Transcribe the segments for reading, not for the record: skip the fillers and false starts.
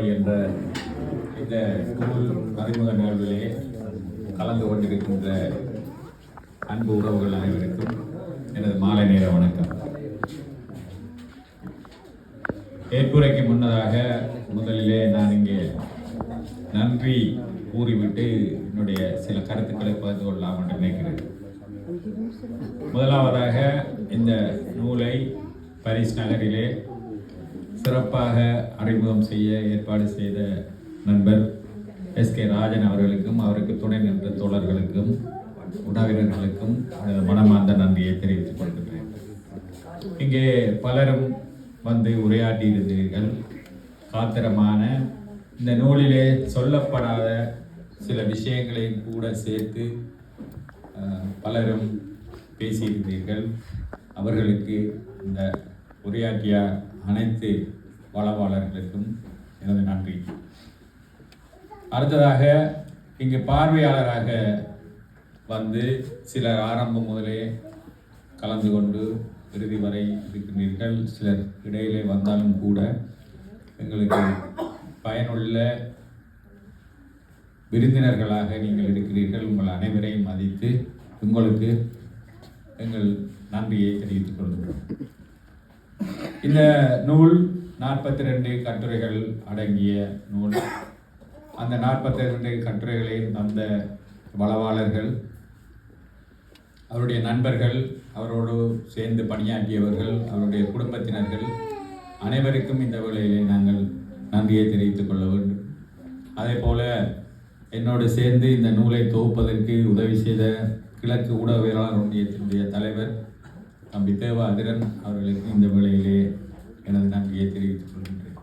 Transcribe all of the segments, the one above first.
போராடி என்ற இந்த நூல் அறிமுக நிகழ்விலே கலந்து கொண்டிருக்கின்ற அன்பு உறவுகள் அனைவருக்கும் எனது மாலை நேர வணக்கம். ஏற்புரைக்கு முன்னதாக முதலிலே நான் இங்கே நன்றி கூறிவிட்டு என்னுடைய சில கருத்துக்களை பகிர்ந்து கொள்ளலாம் என்று நினைக்கிறேன். முதலாவதாக இந்த நூலை பாரிஸ் நகரிலே சிறப்பாக அறிமுகம் செய்ய ஏற்பாடு செய்த நண்பர் எஸ்.கே. ராஜன் அவர்களுக்கும் அவருக்கு துணை நின்ற தோழர்களுக்கும் உறவினர்களுக்கும் மனமார்ந்த நன்றியை தெரிவித்துக் கொள்கிறேன். இங்கே பலரும் வந்து உரையாற்றி இருந்தீர்கள். காத்திரமான இந்த நூலிலே சொல்லப்படாத சில விஷயங்களை கூட சேர்த்து பலரும் பேசியிருந்தீர்கள். அவர்களுக்கு இந்த உரையாற்றிய அனைத்து வளவாளர்களுக்கும் எனது நன்றி. அடுத்ததாக இங்கு பார்வையாளராக வந்து சிலர் ஆரம்பம் முதலே கலந்து கொண்டு இறுதி வரை இருக்கின்றீர்கள். சிலர் இடையிலே வந்தாலும் கூட எங்களுக்கு பயனுள்ள விருந்தினர்களாக நீங்கள் இருக்கிறீர்கள். உங்கள் அனைவரையும் மதித்து உங்களுக்கு எங்கள் நன்றியை தெரிவித்துக் கொள்கிறோம். இந்த நூல் 42 கட்டுரைகள் அடங்கிய நூல். அந்த 42 கட்டுரைகளை தந்த வளவாளர்கள், அவருடைய நண்பர்கள், அவரோடு சேர்ந்து பணியாற்றியவர்கள், அவருடைய குடும்பத்தினர்கள் அனைவருக்கும் இந்த வேளையிலே நாங்கள் நன்றியை தெரிவித்துக் கொள்ள வேண்டும். அதே போல என்னோடு சேர்ந்து இந்த நூலை தொகுப்பதற்கு உதவி செய்த கிழக்கு ஊடகவியலாளர் ஒன்றியத்தினுடைய தலைவர் தம்பி தேவா அதிரன் அவர்களுக்கு இந்த வேளையிலே எனது நன்றியை தெரிவித்துக் கொள்கின்றேன்.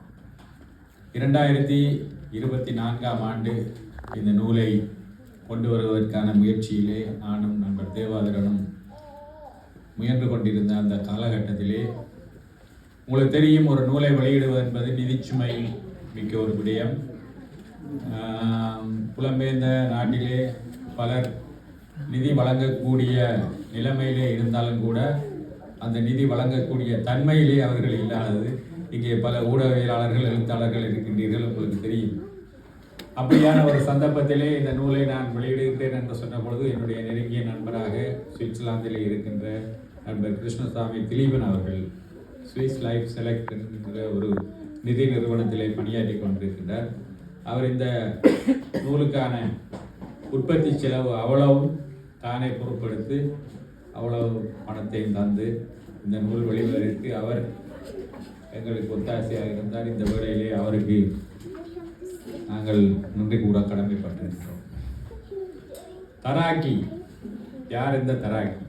2024ஆம் ஆண்டு இந்த நூலை கொண்டு வருவதற்கான முயற்சியிலே நானும் நண்பர் தேவாதிரனும் முயன்று கொண்டிருந்த அந்த காலகட்டத்திலே உங்களுக்கு தெரியும், ஒரு நூலை வெளியிடுவது என்பது நிதிச்சுமை மிக்க ஒரு விடயம். புலம்பெயர்ந்த நாட்டிலே பலர் நிதி வழங்கக்கூடிய நிலைமையிலே இருந்தாலும் கூட அந்த நிதி வழங்கக்கூடிய தன்மையிலே அவர்கள் இல்லாதது. இங்கே பல ஊடகவியலாளர்கள், எழுத்தாளர்கள் இருக்கின்றீர்கள், உங்களுக்கு தெரியும். அப்படியான ஒரு சந்தர்ப்பத்திலே இந்த நூலை நான் வெளியிடுகிறேன் என்று சொன்ன பொழுது என்னுடைய நெருங்கிய நண்பராக சுவிட்சர்லாந்திலே இருக்கின்ற நண்பர் கிருஷ்ணசாமி திலீபன் அவர்கள் சுவிஸ் லைஃப் செலக்ட் என்கின்ற ஒரு நிதி நிறுவனத்திலே பணியாற்றி கொண்டிருக்கின்றார். அவர் இந்த நூலுக்கான உற்பத்தி செலவு அவ்வளவு தானே பொருட்படுத்தி அவ்வளவு பணத்தையும் தந்து இந்த நூல் வெளிவதற்கு அவர் எங்களுக்கு ஒத்தாசையாக இருந்தார். இந்த வேளையிலே அவருக்கு நாங்கள் நன்றி கூட கடமைப்பட்டிருக்கிறோம். தராக்கி யார்? இந்த தராக்கி,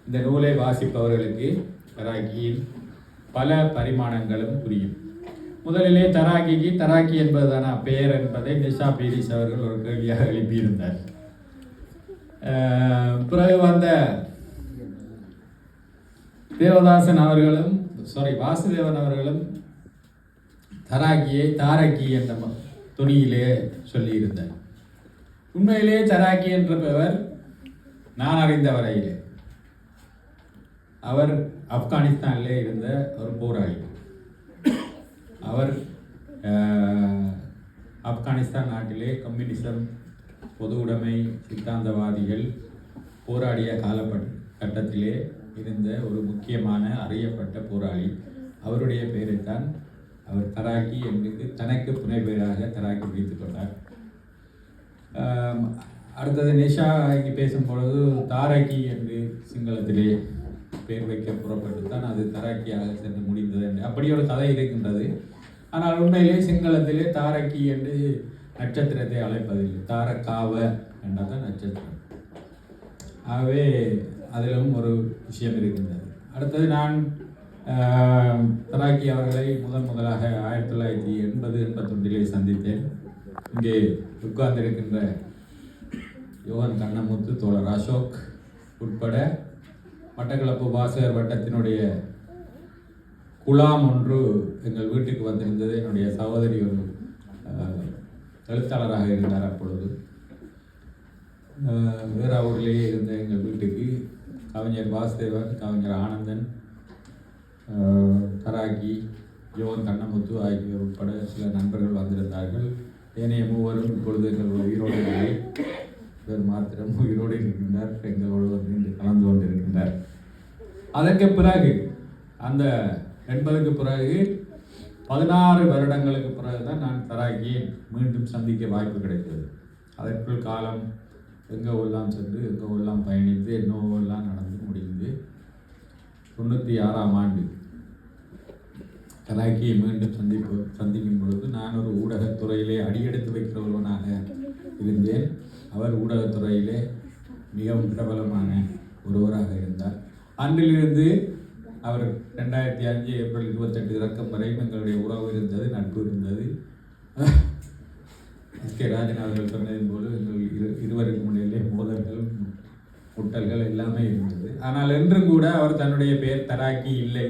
இந்த நூலை வாசிப்பவர்களுக்கு தராக்கியின் பல பரிமாணங்களும் புரியும். முதலிலே தராக்கி என்பதுதான பெயர் என்பதை நிஷா பீரிஸ் அவர்கள் ஒரு கேள்வியாக எழுப்பியிருந்தார். பிறகு வந்த தேவதாசன் அவர்களும் வாசுதேவன் அவர்களும் தராக்கியை தாரக்கி என்ற துணியிலே சொல்லியிருந்தார். உண்மையிலே தராக்கி என்ற பெயர் நான் அறிந்த வரையிலே அவர் ஆப்கானிஸ்தானிலே இருந்த ஒரு போராளி. அவர் ஆப்கானிஸ்தான் நாட்டிலே கம்யூனிசம், பொது உடைமை சித்தாந்தவாதிகள் போராடிய காலகட்டத்திலே இருந்த ஒரு முக்கியமான அறியப்பட்ட போராளி. அவருடைய பெயரைத்தான் அவர் தராக்கி என்று தனக்கு புனை பெயராக தராக்கி பிடித்துக் கொண்டார். அடுத்தது நிஷா இங்கே பேசும் பொழுது தாரக்கி என்று சிங்களத்திலே பெயர் வைக்க புறப்பட்டு தான் அது தராக்கியாக சென்று முடிந்தது என்று அப்படி ஒரு கதை இருக்கின்றது. ஆனால் உண்மையிலே சிங்களத்திலே தாரக்கி என்று நட்சத்திரத்தை அழைப்பதில்லை, தாரக்காவ என்றதான் நட்சத்திரம். ஆகவே அதிலும் ஒரு விஷயம் இருக்கின்றது. அடுத்தது நான் தராக்கி அவர்களை முதலாக 1980-81 சந்தித்தேன். இங்கே உட்கார்ந்திருக்கின்ற யோகன் கண்ணமுத்து, தோழர் அசோக் உட்பட மட்டக்களப்பு வாசகர் வட்டத்தினுடைய குழாம் ஒன்று எங்கள் வீட்டுக்கு வந்திருந்தது. என்னுடைய சகோதரி ஒரு எழுத்தாளராக இருந்தார். அப்பொழுது வேற ஊரிலேயே இருந்த எங்கள் வீட்டுக்கு கவிஞர் வாசுதேவன், கவிஞர் ஆனந்தன், தராக்கி யோகன் கண்ணமுத்து ஆகியோர் உட்பட சில நண்பர்கள் வந்திருந்தார்கள். ஏனைய மூவரும் இப்பொழுது எங்கள் உயிரோடு இல்லை. இவர் மாத்திரம் உயிரோடு இருக்கின்றார், எங்களோடு வந்து கலந்து கொண்டிருக்கின்றார். அதற்கு பிறகு அந்த 80க்கு பிறகு 16 வருடங்களுக்கு பிறகுதான் நான் தராக்கியை மீண்டும் சந்திக்க வாய்ப்பு கிடைத்தது. அதற்குள் காலம் எல்லாம் சென்று எல்லாம் பயணித்து என்னவெல்லாம் நடந்து முடிந்து 96ஆம் ஆண்டு தராக்கியை மீண்டும் சந்திக்கும் பொழுது நான் ஒரு ஊடகத்துறையிலே அடியெடுத்து வைக்கிற ஒருவனாக இருந்தேன். அவர் ஊடகத்துறையிலே மிகவும் பிரபலமான ஒருவராக இருந்தார். அன்றிலிருந்து அவர் 2005 ஏப்ரல் 28 இறக்கம் வரை எங்களுடைய உறவு இருந்தது, நட்பு இருந்தது. எஸ்.கே. ராஜன் அவர்கள் சொன்னதின் போது எங்கள் இருவருக்கு முன்னிலே மோதல்கள் முட்டல்கள் எல்லாமே இருந்தது. ஆனால் என்றும் கூட அவர் தன்னுடைய பெயர் தராக்கி இல்லை,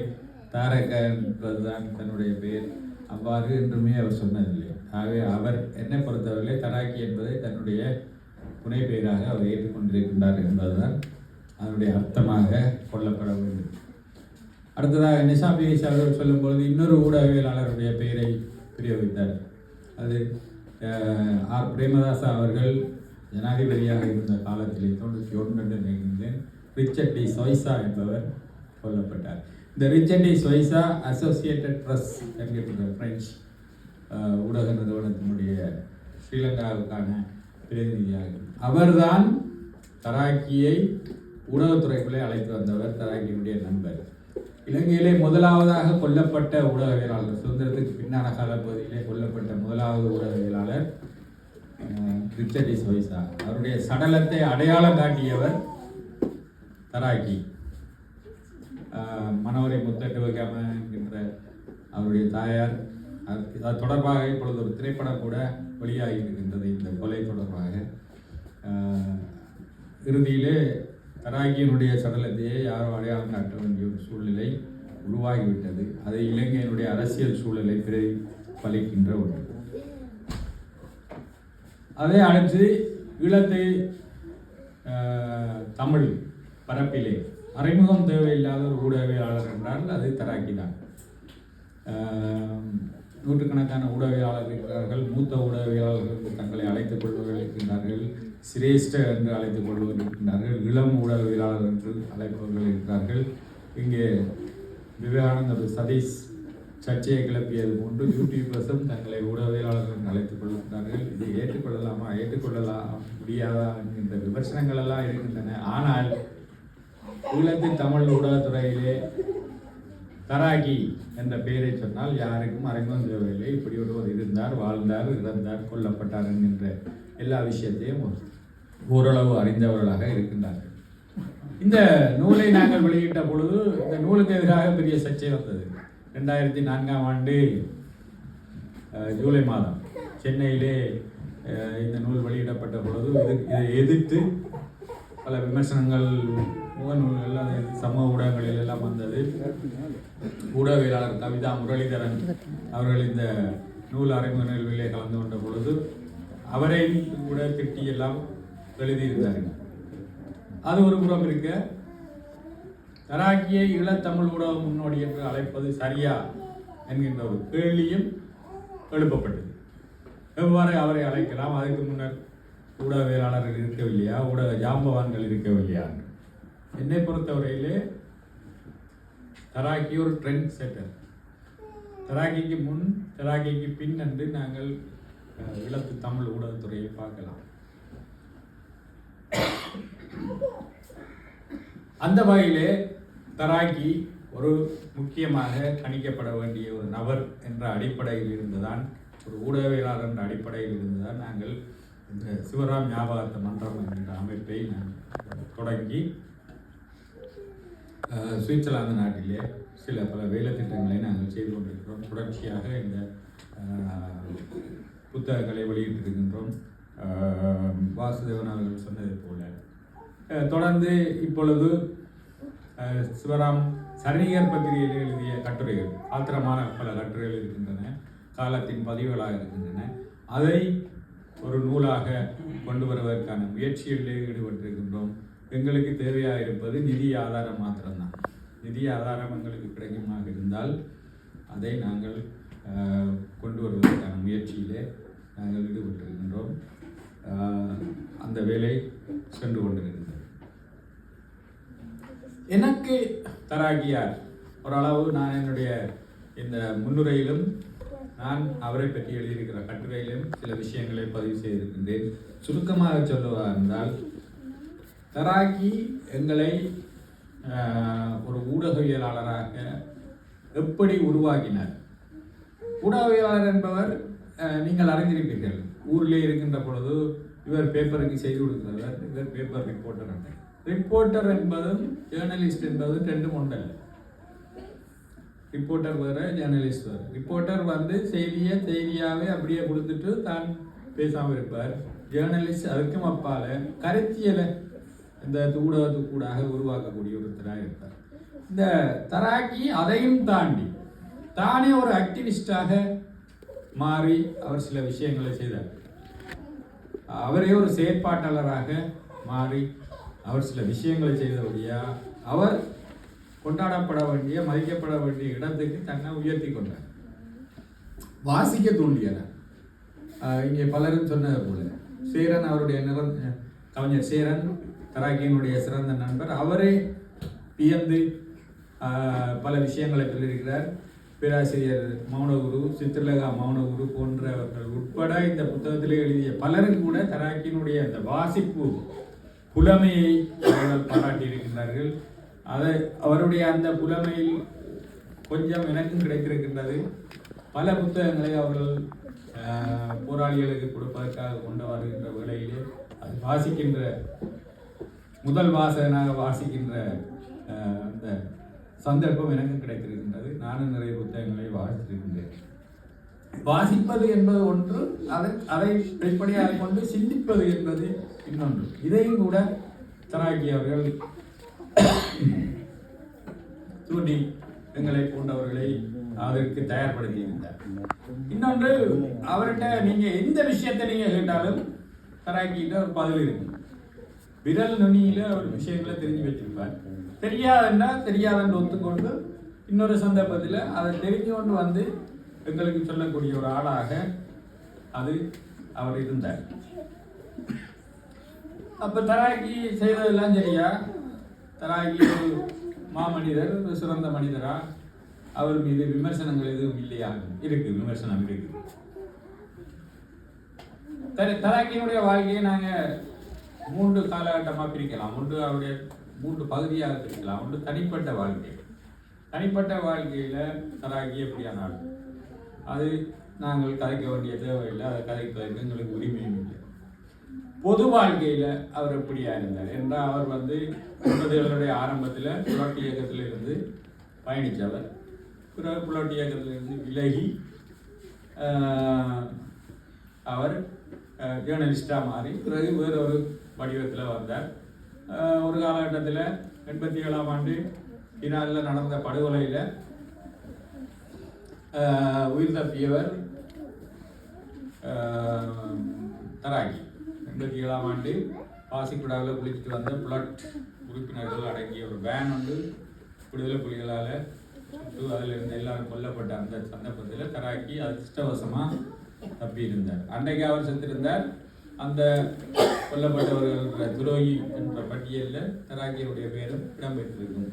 தாரக என்பதுதான் தன்னுடைய பெயர், அவ்வாறு என்றுமே அவர் சொன்னதில்லை. ஆகவே அவர் என்னை பொறுத்தவரை தராக்கி என்பதை தன்னுடைய புனை பெயராக அவர் ஏற்றுக்கொண்டிருக்கின்றார் என்பதுதான் அதனுடைய அர்த்தமாக கொள்ளப்பட வேண்டும். அடுத்ததாக நிஷா பேஸ் அவர்கள் சொல்லும்பொழுது இன்னொரு ஊடகவியலாளருடைய பெயரை பிரயோகித்தார். அது ஆர் பிரேமதாசா அவர்கள் ஜனாதிபதியாக இருந்த காலத்திலே 91 நினைக்கின்றேன் ரிச்சர்ட் டி சொய்சா என்பவர் கொல்லப்பட்டார். இந்த Richard de Soysa Associated Press என்கின்ற பிரெஞ்சு ஊடக நிறுவனத்தினுடைய ஸ்ரீலங்காவுக்கான பிரதிநிதியாக அவர்தான் தராக்கியை ஊடகத்துறைக்குள்ளே அழைத்து வந்தவர். தராக்கியினுடைய நண்பர். இலங்கையிலே முதலாவதாக கொல்லப்பட்ட ஊடகவியலாளர், சுதந்திரத்துக்கு பின்னான காலப்பகுதியிலே கொல்லப்பட்ட முதலாவது ஊடகவியலாளர் ரிச்சர்ட் டி சொய்சா. அவருடைய சடலத்தை அடையாளம் காட்டியவர் தராக்கி. மனோரை முத்தட்டு வைக்காம என்கின்ற அவருடைய தாயார். அது தொடர்பாக இப்பொழுது ஒரு திரைப்படம் கூட வெளியாகி இருக்கின்றது. இந்த கொலை தொடர்பாக இறுதியிலே தராக்கியினுடைய சடலத்தையே யாரோ அடையாளம் காட்ட வேண்டிய ஒரு சூழ்நிலை உருவாகிவிட்டது. அது இலங்கையினுடைய அரசியல் சூழலை பிரதிபலிக்கின்ற ஒன்று. அதை அடுத்து ஈழத்தை தமிழ் பரப்பிலே அறிமுகம் தேவையில்லாத ஒரு ஊடகவியலாளர் என்றால் அது தராக்கி தான். நூற்றுக்கணக்கான ஊடகவியலாளர்கள் இருக்கிறார்கள். மூத்த ஊடகவியலாளர்கள் தங்களை அழைத்துக் கொள்பவர்கள் இருக்கின்றார்கள். சிரேஷ்ட என்று அழைத்துக் கொள்பவர்கள் இருக்கின்றார்கள். இளம் ஊடகவியலாளர் என்று அழைப்பவர்கள் இருக்கிறார்கள். இங்கே விவேகானந்தர் சதீஷ் சர்ச்சையை கிளப்பியது போன்று யூடியூபர்ஸும் தங்களை ஊடகவியலாளர்கள் என்று அழைத்துக் கொள்கின்றார்கள். இதை ஏற்றுக்கொள்ளலாமா, ஏற்றுக்கொள்ளலாம் முடியாதா என்கின்ற விமர்சனங்கள் எல்லாம் இருக்கின்றன. ஆனால் ஈழத்தின் தமிழ் ஊடகத்துறையிலே தராக்கி என்ற பெயரை சொன்னால் யாருக்கும் அறிமுகம் தேவையில்லை. இப்படி ஒருவர் இருந்தார், வாழ்ந்தார், இறந்தார், கொல்லப்பட்டார் என்கின்ற எல்லா விஷயத்தையும் ஓரளவு அறிந்தவர்களாக இருக்கின்றார்கள். இந்த நூலை நாங்கள் வெளியிட்ட பொழுது இந்த நூலுக்கு எதிராக பெரிய சர்ச்சை வந்தது. 2004ஆம் ஆண்டு ஜூலை மாதம் சென்னையிலே இந்த நூல் வெளியிடப்பட்ட பொழுது இதை எதிர்த்து பல விமர்சனங்கள் முகநூல்கள், அது சமூக ஊடகங்களில் எல்லாம் வந்தது. ஊடகவியலாளர் கவிதா முரளிதரன் அவர்கள் இந்த நூல் அறிமுக நிகழ்விலே கலந்து கொண்ட பொழுது அவரை கூட திட்டி எல்லாம் எழுதியிருந்தார்கள். அது ஒரு புறம் இருக்க, தராக்கியை ஈழத்தமிழ் ஊடக முன்னோடி என்று அழைப்பது சரியா என்கின்ற ஒரு கேள்வியும் எழுப்பப்பட்டது. எவ்வாறு அவரை அழைக்கலாம்? அதுக்கு முன்னர் ஊடகவியலாளர்கள் இருக்கவில்லையா, ஊடக ஜாம்பவான்கள் இருக்கவில்லையா? என்னை பொறுத்தவரையிலே தராக்கி ஒரு ட்ரெண்ட் செட்டர். தராக்கிக்கு முன், தராக்கிக்கு பின் என்று நாங்கள் ஈழத்து தமிழ் ஊடகத்துறையை பார்க்கலாம். அந்த வகையிலே தராக்கி ஒரு முக்கியமாக கணிக்கப்பட வேண்டிய ஒரு நபர் என்ற அடிப்படையில் இருந்துதான், ஒரு ஊடகவியலாளர் என்ற அடிப்படையில் இருந்துதான் நாங்கள் இந்த சிவராம் ஞாபகார்த்த மன்றம் என்ற அமைப்பை தொடங்கி சுவிட்சர்லாந்து நாட்டிலே பல வேலை திட்டங்களை நாங்கள் செய்து கொண்டிருக்கிறோம். தொடர்ச்சியாக இந்த புத்தகங்களை வெளியிட்டிருக்கின்றோம். வாசுதேவன் அவர்கள் சொன்னதை போல தொடர்ந்து இப்பொழுது சிவராம் சரணிகர் பத்திரிகையில் எழுதிய கட்டுரைகள், ஆத்திரமான பல கட்டுரைகள் இருக்கின்றன, காலத்தின் பதிவுகளாக இருக்கின்றன. அதை ஒரு நூலாக கொண்டு வருவதற்கான முயற்சிகளில் ஈடுபட்டிருக்கின்றோம். எங்களுக்கு தேவையாக இருப்பது நிதி ஆதாரம் மாத்திரம்தான். நிதி ஆதாரம் எங்களுக்கு கிடைக்குமாக இருந்தால் அதை நாங்கள் கொண்டு வருவதற்கான முயற்சியிலே நாங்கள் ஈடுபட்டிருக்கின்றோம். அந்த வேலை சென்று கொண்டிருக்கின்றது. எனக்கு தராகியார் ஓரளவு நான் என்னுடைய இந்த முன்னுரையிலும் நான் அவரை பற்றி எழுதியிருக்கிற கட்டுரையிலும் சில விஷயங்களை பதிவு செய்திருக்கின்றேன். சுருக்கமாக சொல்லுவதாக இருந்தால், தராகி எங்களை ஒரு ஊடகவியலாளராக எப்படி உருவாக்கினார். ஊடகவியலாளர் என்பவர் நீங்கள் அறிந்திருப்பீர்கள். ஊரில் இருக்கின்ற பொழுது இவர் பேப்பருக்கு செய்து கொடுக்கிறவர், இவர் பேப்பர் ரிப்போர்ட்டர். ரிப்போர்ட்டர் என்பதும் ஜேர்னலிஸ்ட் என்பதும் ரெண்டும் ஒன்றல்ல. ரிப்போர்ட்டர் வேறு, ஜேர்னலிஸ்ட் வேறு. ரிப்போர்ட்டர் வந்து செய்தியாகவே அப்படியே கொடுத்துட்டு தான் பேசாமல் இருப்பார். ஜேர்னலிஸ்ட் அதுக்கும் அப்பால கருத்தியலை இந்த ஊடகத்துக்கூடாக உருவாக்கக்கூடிய ஒருத்தராக இருப்பார். இந்த தராக்கி அதையும் தானே ஒரு ஆக்டிவிஸ்டாக மாறி அவர் சில விஷயங்களை செய்தார். அவரே ஒரு செயற்பாட்டாளராக மாறி அவர் சில விஷயங்களை செய்தபடியா அவர் கொண்டாடப்பட வேண்டிய, மதிக்கப்பட வேண்டிய இடத்துக்கு தன்னை உயர்த்தி கொண்டார். வாசிக்க தூண்டியவர். இங்கே பலரும் சொன்னது போல சேரன், அவருடைய கவிஞர் சேரன் தராக்கியினுடைய சிறந்த நண்பர். அவரே வியந்து பல விஷயங்களை சொல்லியிருக்கிறார். பேராசிரியர் மௌனகுரு, சித்திரலேகா மௌனகுரு போன்றவர்கள் உட்பட இந்த புத்தகத்திலே எழுதிய பலரும் கூட தராக்கியினுடைய அந்த வாசிப்பு புலமையை அவர்கள் பாராட்டியிருக்கின்றார்கள். அவருடைய அந்த புலமையில் கொஞ்சம் எனக்கும் கிடைத்திருக்கின்றது. பல புத்தகங்களை அவர்கள் போராளிகளுக்கு கொடுப்பதற்காக கொண்டு வருகின்ற வேளையிலே அது வாசிக்கின்ற முதல் வாசகனாக வாசிக்கின்ற அந்த சந்தர்ப்பம் எனக்கும் கிடைத்திருக்கின்றது. நானும் நிறைய புத்தகங்களை வாசித்திருக்கின்றேன். வாசிப்பது என்பது ஒன்று, அதை வெளிப்படையாக கொண்டு சிந்திப்பது என்பது இன்னொன்று. இதையும் கூட தராக்கி அவர்கள் தூண்டி எங்களை போன்றவர்களை அதற்கு தயார்படுத்தி இருந்தார். இன்னொன்று, அவர்கிட்ட நீங்க எந்த விஷயத்தை நீங்க கேட்டாலும் தராக்கிட்ட ஒரு பதில் இருக்கு. விரல் நுனியில ஒரு விஷயங்களை தெரிஞ்சு வச்சிருப்பார். தெரியாதன்னு ஒத்துக்கொண்டு இன்னொரு சந்தர்ப்பத்தில் அதை தெரிஞ்சு கொண்டு வந்து எங்களுக்கு சொல்லக்கூடிய ஒரு ஆளாக அவர் இருந்தார். அப்ப தராக்கி செய்ததெல்லாம் சரியா? தராக்கி ஒரு மாமனிதர், ஒரு சிறந்த மனிதரா? அவர் மீது விமர்சனங்கள் எதுவும் இல்லையா? இருக்கு, விமர்சனம் இருக்கு. தராக்கியினுடைய வாழ்க்கையை நாங்க 3 காலகட்டமாக பிரிக்கலாம். அவருடைய 3 பகுதியாக பிரிக்கலாம். ஒன்று தனிப்பட்ட வாழ்க்கை. தனிப்பட்ட வாழ்க்கையில் தராக்கி எப்படியானால் அது நாங்கள் கதைக்க வேண்டிய தேவையில்லை, அதை கதைப்பதற்கு எங்களுக்கு உரிமையும் இல்லை. பொது வாழ்க்கையில் அவர் எப்படியா இருந்தார் என்றால், அவர் வந்து 80களுடைய ஆரம்பத்தில் புலோட்டி இயக்கத்தில் இருந்து பயணித்தவர். பிறகு புலோட்டி இயக்கத்திலிருந்து விலகி அவர் ஜேர்னலிஸ்டாக மாறி பிறகு வேறொரு வடிவத்தில் வந்தார். ஒரு காலகட்டத்தில் 87ஆம் ஆண்டு ஈரானில் நடந்த படுகொலையில் உயிர் தப்பியவர் தராக்கி. 87ஆம் ஆண்டு பாசிக்குடாவில் குளிச்சுட்டு வந்த புலட் உறுப்பினர்கள் அடங்கிய ஒரு வேன் வந்து விடுதலை புலிகளால் சுட்டு அதில் இருந்து எல்லாரும் கொல்லப்பட்ட அந்த சந்தர்ப்பத்தில் தராக்கி அதிர்ஷ்டவசமாக தப்பி இருந்தார். அன்றைக்கு அவர் சென்றிருந்தார். அந்த கொல்லப்பட்டவர்கள் துரோகி என்ற பட்டியலில் தராக்கியுடைய பேரும் இடம்பெற்றிருக்கும்.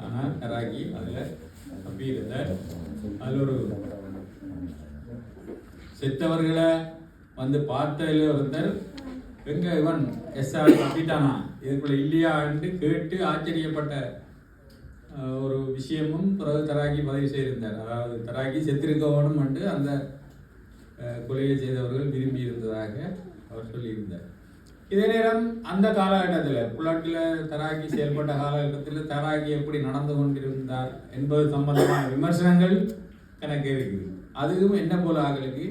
ஆனால் தராக்கி அதில் தப்பி இருந்தார். அதில் ஒரு செத்தவர்களை வந்து பார்த்ததில் ஒருத்தர், எங்க இவன் எஸ்ஆர் தப்பிட்டானா, இதுக்குள்ள இல்லையான்னு கேட்டு ஆச்சரியப்பட்ட ஒரு விஷயமும் பிறகு தராக்கி பதிவு செய்திருந்தார். அதாவது தராக்கி செத்திருக்கவனும் வந்து அந்த கொலையை செய்தவர்கள் விரும்பி இருந்ததாக அவர் சொல்லியிருந்தார். இதே நேரம் அந்த காலகட்டத்தில் புலட்டில் தராக்கி செயல்பட்ட காலகட்டத்தில் தராக்கி எப்படி நடந்து கொண்டிருந்தார் என்பது சம்பந்தமான விமர்சனங்கள் கணக்கு இருக்குது. அதுவும் என்ன போல ஆகளுக்கு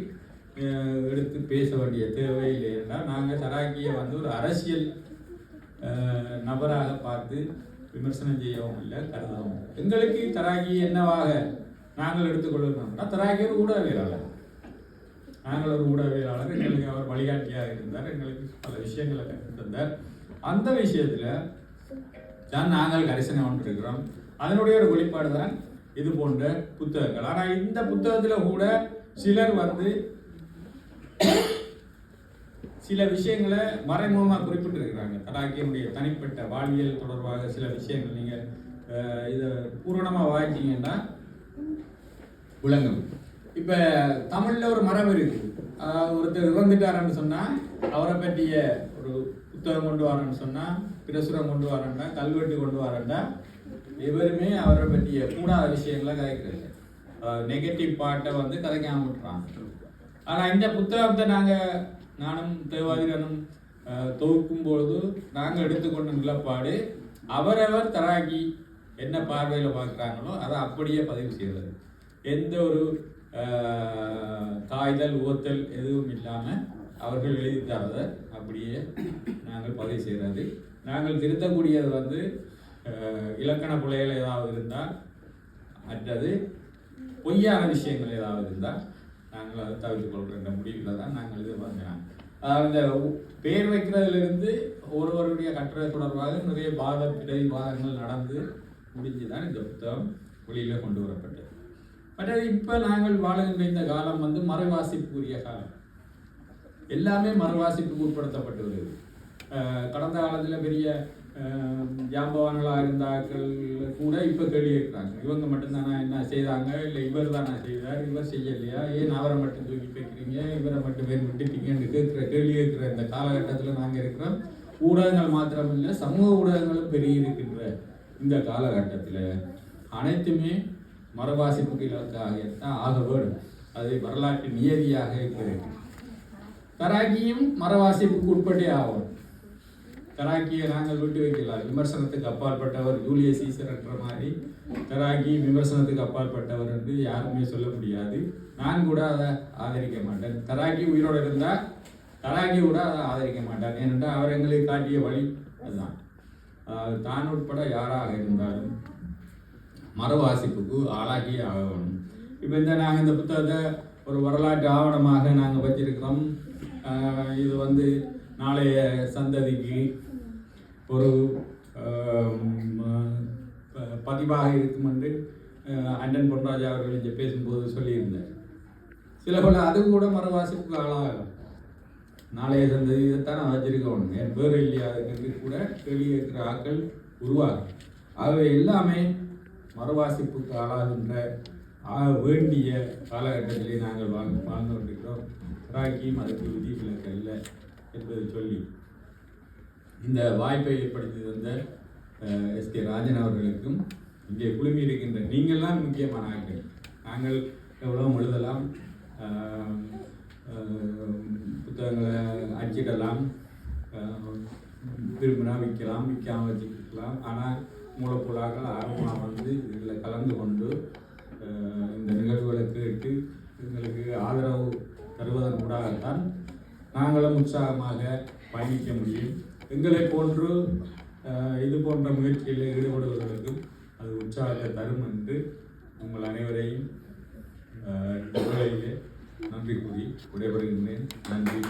எடுத்து பேச வேண்டிய தேவையில்லை என்றால், நாங்கள் தராக்கியை வந்து ஒரு அரசியல் நபராக பார்த்து விமர்சனம் செய்யவும் இல்லை, கருதவும். எங்களுக்கு தராக்கி என்னவாக நாங்கள் எடுத்துக்கொள்ளணும்னா, தராக்கி ஒரு ஊடகவியலாளர். நாங்கள் ஒரு ஊடகவியலாளர். எங்களுக்கு அவர் வழிகாட்டியாக இருந்தார். எங்களுக்கு பல விஷயங்களை கற்றுத்தந்தார். அந்த விஷயத்தில் தான் நாங்கள் கரிசனை கொண்டிருக்கிறோம். அதனுடைய ஒரு வெளிப்பாடு தான் இது போன்ற புத்தகங்கள். ஆனால் இந்த புத்தகத்தில் கூட சிலர் வந்து சில விஷயங்களை மறைமுகமாக குறிப்பிட்டிருக்கிறாங்க. தடாக்கியனுடைய தனிப்பட்ட வாழ்வியல் தொடர்பாக சில விஷயங்கள் நீங்கள் இதை பூரணமாக வாய்ச்சிங்கன்னா விளங்கும். இப்போ தமிழில் ஒரு மரபு இருக்குது. ஒருத்தர் இறந்துட்டாருன்னு சொன்னால் அவரை பற்றிய ஒரு புத்தகம் கொண்டு வரேன்னு சொன்னால், பிரசுரம் கொண்டு வரேன்டா, கல்வெட்டு கொண்டு வரேன்டா, எவருமே அவரை பற்றிய கூடாத விஷயங்களை கதைக்கிறது, நெகட்டிவ் பார்ட்டை வந்து கதைக்காம விட்டுறாங்க. ஆனால் இந்த புத்தகத்தை நானும் தேவாதிரனும் தொகுக்கும் பொழுது நாங்கள் எடுத்துக்கொண்ட நிலப்பாடு, அவரவர் தராக்கி என்ன பார்வையில் பார்க்குறாங்களோ அதை அப்படியே பதிவு செய்வது. எந்த ஒரு காய்தல் உவத்தல் எதுவும் இல்லாமல் அவர்கள் எழுதி தரதை அப்படியே நாங்கள் பதிவு செய்கிறது. நாங்கள் திருத்தக்கூடியது வந்து இலக்கண பிழைகள் ஏதாவது இருந்தால், மற்றது பொய்யான விஷயங்கள் ஏதாவது இருந்தால் நாங்கள் அதை தவிர்த்து கொள்கிற முடிவில் தான் நாங்கள் இது பண்ணுறோம். அந்த பேர் வைக்கிறதுலேருந்து ஒருவருடைய கட்டுரை தொடர்பாக நிறைய விவாதங்கள் நடந்து முடிஞ்சு தான் இந்த புத்தகம் வெளியில் கொண்டு வரப்பட்டது. மற்றது இப்போ நாங்கள் வாழுகின்ற இந்த காலம் வந்து மறுவாசிப்புக்குரிய காலம். எல்லாமே மறுவாசிப்புக்கு உட்படுத்தப்பட்டு வருது. கடந்த காலத்தில் பெரிய ஜாம்பவான்களாக இருந்தார்கள் கூட இப்போ கேள்வி கேட்குறாங்க, இவங்க மட்டும்தானா என்ன செய்தாங்க, இல்லை இவர் தானா செய்தார், இவர் செய்யலையா, ஏன் அவரை மட்டும் தூக்கி வைக்கிறீங்க, இவரை மட்டும் பேர் விட்டுட்டீங்கன்னு கேள்வி கேட்குற இந்த காலகட்டத்தில் நாங்கள் இருக்கிறோம். ஊடகங்கள் மாத்திரமில்லை, சமூக ஊடகங்களும் பெருகி இருக்கின்ற இந்த காலகட்டத்தில் அனைத்துமே மறுவாசிப்புக்கு இலக்காகத்தான் ஆக வேண்டும். அது வரலாற்று நியதியாக இருக்கிறது. தராக்கியும் மறுவாசிப்புக்கு உட்பட்டே ஆகும். தராக்கியை நாங்கள் விட்டு வைக்கலாம். விமர்சனத்துக்கு அப்பாற்பட்டவர் ஜூலியஸ் சீசர் என்ற மாதிரி தராக்கி விமர்சனத்துக்கு அப்பாற்பட்டவர் என்று யாருமே சொல்ல முடியாது. நான் கூட அதை ஆதரிக்க மாட்டேன். தராக்கி உயிரோடு இருந்தால் தராக்கி கூட அதை ஆதரிக்க மாட்டார். ஏனென்றால் அவர் எங்களுக்கு காட்டிய வழி அதுதான். தான் உட்பட யாராக இருந்தாலும் மறுவாசிப்புக்கு ஆளாகி ஆகணும். இப்போ நாங்கள் இந்த புத்தகத்தை ஒரு வரலாற்று ஆவணமாக நாங்கள் வச்சிருக்கிறோம். இது வந்து நாளைய சந்ததிக்கு ஒரு பதிவாக இருக்கும் என்று அண்ணன் பொன்ராஜா அவர்கள் இங்கே பேசும்போது சொல்லியிருந்தார். சில பல அது கூட மறுவாசிப்புக்கு ஆளாகலாம். நாளைய சந்ததி இதைத்தான் நான் வச்சிருக்கணும், என் பேர் இல்லையா அதுக்கு கூட கேள்வி கேட்கிற ஆக்கள் உருவாகும். ஆகவே எல்லாமே மறுவாசிப்புக்கு ஆளாகின்ற ஆக வேண்டிய காலகட்டத்திலே நாங்கள் வாழ்ந்து கொண்டிருக்கிறோம். ராக்கியும் அதுக்கு விதிவிலக்கு அல்ல என்பதை சொல்லி இந்த வாய்ப்பை ஏற்படுத்தி தந்த எஸ்.கே. ராஜன் அவர்களுக்கும் இங்கே குழுமி இருக்கின்ற நீங்கள்லாம் முக்கியமான ஆட்கள். நாங்கள் எவ்வளோ எழுதலாம், புத்தகங்களை அச்சிடலாம், விரும்பினா விற்கலாம், விற்காமல் வச்சுக்கலாம். ஆனால் மூலப்பொருளாக்கள் ஆர்வமாக வந்து இதில் கலந்து கொண்டு இந்த நிகழ்வுகளை கேட்டு எங்களுக்கு ஆதரவு தருவதன் ஊடாகத்தான் நாங்களும் உற்சாகமாக பயணிக்க முடியும். எங்களை போன்று இது போன்ற முயற்சிகளில் ஈடுபடுவதற்கும் அது உற்சாகத்தை தரும் என்று உங்கள் அனைவரையும் நன்றி கூறி விடைபெறுகின்றேன். நன்றி.